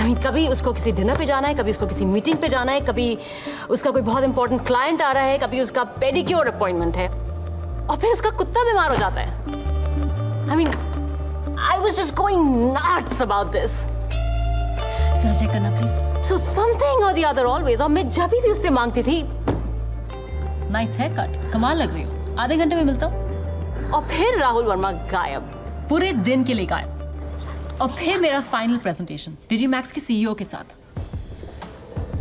कभी उसको किसी डिनर पे जाना है, कभी उसको किसी मीटिंग पे जाना है, कभी उसका कोई बहुत इंपॉर्टेंट क्लाइंट आ रहा है, कभी उसका पेडिक्योर अपॉइंटमेंट है, और फिर उसका कुत्ता बीमार हो जाता है। I mean, I was just going nuts about this. जरा चेक करना please. So something or the other always, और मैं जब भी उससे मांगती थी, नाइस हेयर कट, कमाल लग रही हो, आधे घंटे में मिलता हूँ। और फिर राहुल वर्मा गायब, पूरे दिन के लिए गायब। और फिर मेरा फाइनल प्रेजेंटेशन डिजीमैक्स के सीईओ के साथ,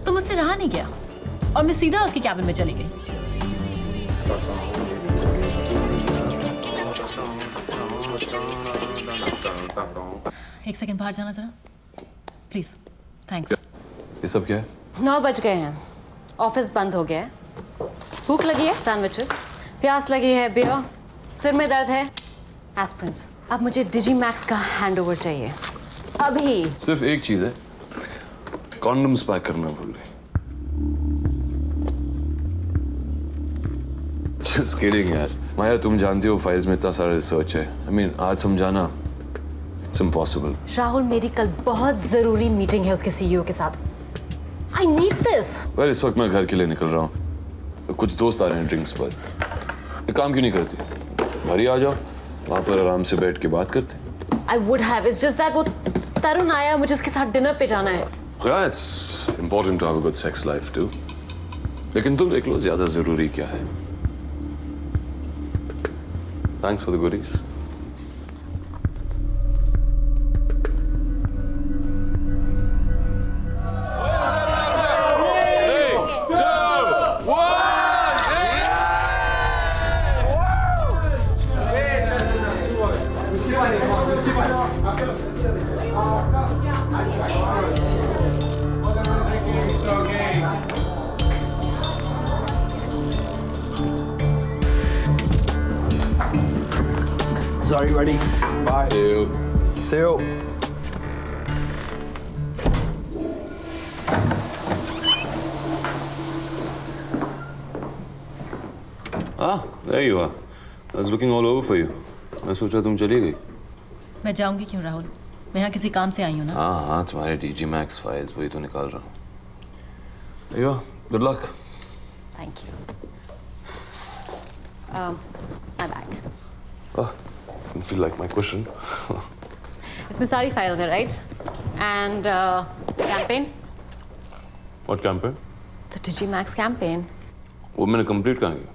तो मुझसे रहा नहीं गया और मैं सीधा उसके कैबिन में चली गई। एक सेकंड बाहर जाना जरा प्लीज। थैंक्स। ये सब क्या है? 9 बज गए हैं, ऑफिस बंद हो गया है, भूख लगी है, सैंडविचेस, प्यास लगी है, बियर, सिर में दर्द है, एस्पिरिन्स। अब मुझे डिजीमैक्स का हैंडओवर चाहिए अभी। सिर्फ एक चीज है, कॉन्डम्स पैक करना भूल गए। Just kidding यार। माया, तुम जानती हो फाइल्स में इतना सारा रिसर्च है। I mean, आज समझाना इट्स इम्पॉसिबल। राहुल, मेरी कल बहुत जरूरी मीटिंग है उसके सीईओ के साथ। I need this। वेल, इस वक्त मैं घर के लिए निकल रहा हूँ, कुछ दोस्त आ रहे हैं ड्रिंक्स पर। एक काम क्यों नहीं करती, घर ही आ जाओ, वहां पर आराम से बैठ के बात करते। I would have, it's just that वो तरुण आया, मुझे उसके साथ डिनर पे जाना है। Yeah, it's important to have a good sex life too। लेकिन तुम देख लो ज्यादा जरूरी क्या है। Thanks for the goodies। Sorry, ready? Bye. See you। See you. Ah, there you are। I was looking all over for you। मैं सोचा तुम चली गई। मैं जाऊंगी क्यों राहुल, मैं यहाँ किसी काम से आई हूँ ना। हाँ हाँ, तुम्हारे डीजीमैक्स फाइल्स वही तो निकाल रहा हूँ। There you are। Good luck। Thank you। My bag। Oh, I feel like my cushion। इसमें सारी फाइल्स है, right? And campaign, What campaign? The DigiMax campaign. वो मैंने कंप्लीट कहाँ किया?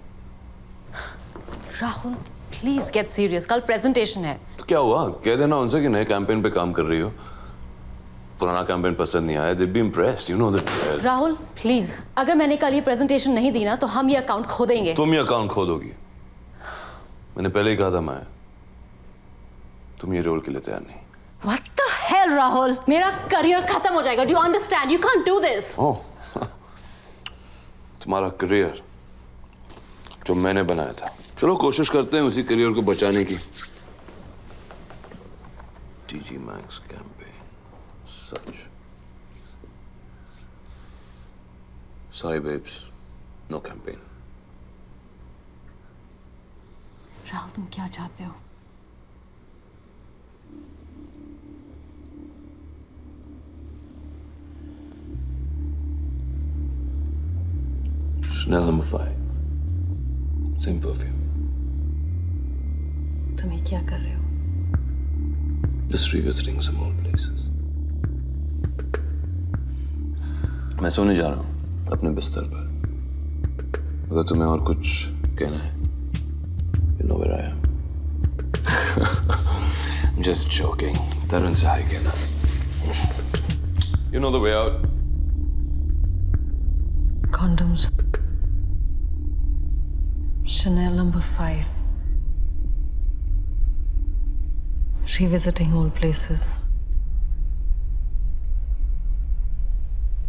राहुल, प्लीज गेट सीरियस, कल प्रेजेंटेशन है। तो क्या हुआ, कह देना उनसे कि नए कैंपेन पे काम कर रही हो। पुराना कैंपेन पसंद नहीं आया, they'd be impressed, you know that। Rahul please, अगर मैंने कल ये प्रेजेंटेशन नहीं दी ना तो हम ये अकाउंट खो देंगे। तुम ये अकाउंट खो दोगी। मैंने पहले ही कहा था मैं, तुम ये रोल के लिए तैयार नहीं। What the hell, Rahul? मेरा करियर खत्म हो जाएगा। Do you understand? You can't do this। ओह, तुम्हारा करियर जो मैंने बनाया था। चलो कोशिश करते हैं उसी करियर को बचाने की। डीजीमैक्स कैंपेन, सच। Sorry babes, no campaign। Rahul, तुम क्या चाहते हो? Chanel number 5, same perfume। तुम ये क्या कर रहे हो? Just revisiting some old places। मैं सोने जा रहा हूँ अपने बिस्तर पर। अगर तुम्हें और कुछ कहना है, you know where I am। I'm just joking। तरुण से हाय कहना। You know the way out। Condoms। Chanel number 5। Revisiting old places।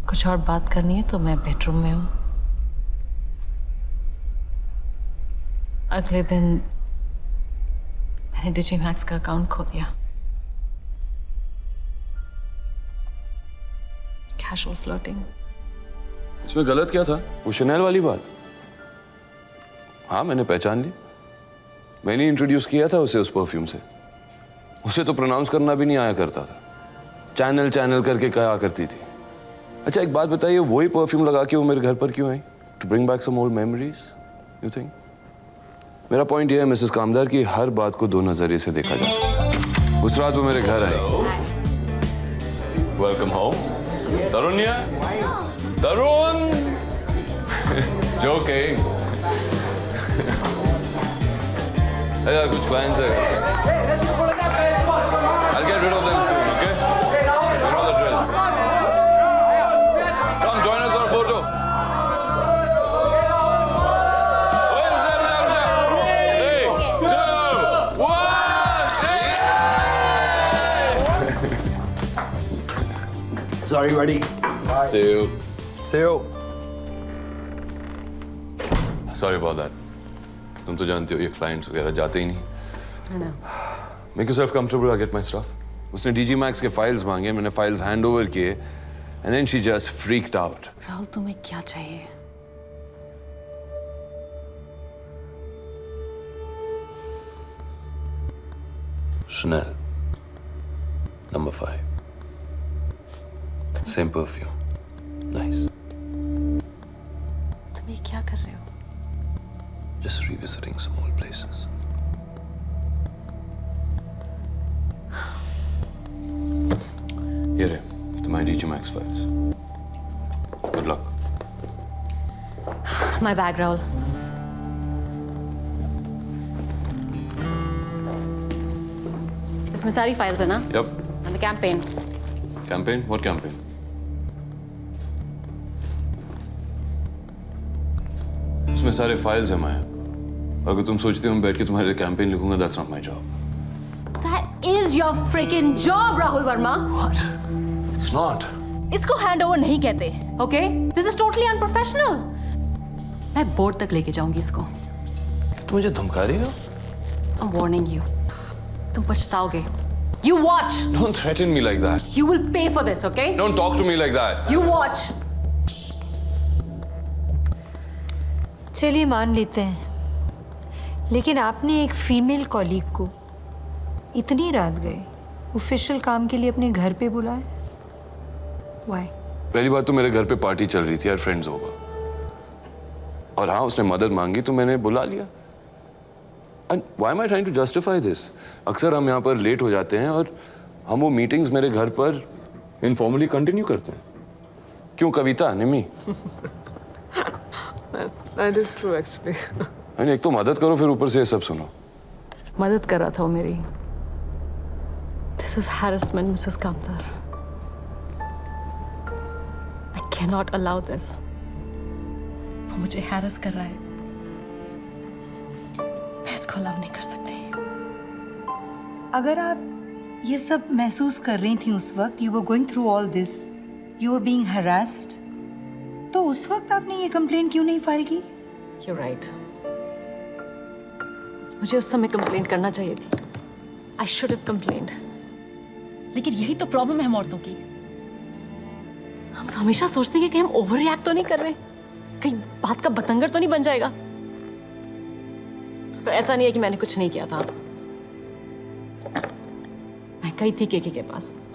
कुछ और बात करनी है तो मैं बेडरूम में हूँ। अगले दिन मैंने डिजीमैक्स का अकाउंट खो दिया। Casual flirting. इसमें गलत क्या था? वो शनेल वाली बात। हाँ, मैंने पहचान ली। मैंने इंट्रोड्यूस किया था उसे उस परफ्यूम से। उसे तो प्रोनाउंस करना भी नहीं आया करता था। चैनल चैनल करके कहा करती थी। अच्छा एक बात बताइए, वही परफ्यूम लगा के वो मेरे घर पर क्यों आई? To bring back some old memories, you think? मेरा पॉइंट ये है मिसेस कामदार कि हर बात को दो नजरिए से देखा जा सकता है। उस रात वो मेरे घर आई। Welcome home. तरुण या तरुण जोकिंग। यार कुछ क्लाइंट्स है। I'll get rid of them soon, okay? You know the drill. Come join us for a photo. Wait, ruja. 3, 2, 1. Sorry, buddy. See you. See you. Sorry about that. तुम तो जानती हो ये clients वगैरह जाते ही नहीं। I know. Make yourself comfortable. I'll get my stuff. उसने DG Max के फाइल्स मांगे, मैंने फाइल्स हैंड ओवर किए, and then she just freaked out. Rahul तुम्हें क्या चाहिए? Chanel. Number 5. Same perfume. Nice. तुम ये क्या कर रहे हो? Just revisiting some old places. ये रहे तुम्हारी DG Max files. Good luck. My bag, Rahul. इसमें सारी फाइल्स है ना? Yep. And the campaign. Campaign? What campaign? इसमें सारे फाइल्स हैं माया। अगर तुम सोचती हो मैं बैठ के तुम्हारे लिए कैंपेन लिखूंगा, that's not my job. That is your freaking job, Rahul Verma. What? It's not. इसको हैंडओवर नहीं कहते, okay? This is totally unprofessional. मैं बोर्ड तक लेके जाऊंगी इसको. तुम मुझे धमका रही हो? I'm warning you. तुम पछताओगे. You watch. Don't threaten me like that. You will pay for this, okay? Don't talk to me like that. You watch. चलिए मान लेते हैं, लेकिन आपने एक फीमेल कॉलीग को इतनी रात गए ऑफिशियल काम के लिए अपने घर पे बुलाया? Why? पहली बात तो मेरे घर पे पार्टी चल रही थी यार, फ्रेंड्स होगा। और हाँ उसने मदद मांगी तो मैंने बुला लिया। And why am I trying to justify this? अक्सर हम यहाँ पर लेट हो जाते हैं और हम वो मीटिंग्स मेरे घर पर इनफॉर्मली कंटिन्यू करते हैं। क्यों कविता, निमी? That is true actually. यानी एक तो मदद करो फिर ऊपर से ये सब सुनो। मदद कर रहा था वो मेरी। This is harassment, Mrs. Kamdar. I cannot allow this. वो मुझे हैरस कर रहा है, मैं इसको अलाउ नहीं कर सकती। अगर आप ये सब महसूस कर रही थी उस वक्त, you were going through all this, you were being harassed, तो उस वक्त आपने ये कंप्लेन क्यों नहीं फाइल की? You're right. मुझे उस समय कंप्लेंट करना चाहिए थी। I should have complained. लेकिन यही तो प्रॉब्लम है हम औरतों की। हम हमेशा सोचते हैं कि कहीं हम ओवर रिएक्ट तो नहीं कर रहे, कहीं बात का बतंगर तो नहीं बन जाएगा। तो ऐसा नहीं है कि मैंने कुछ नहीं किया था। मैं गई थी केके के पास,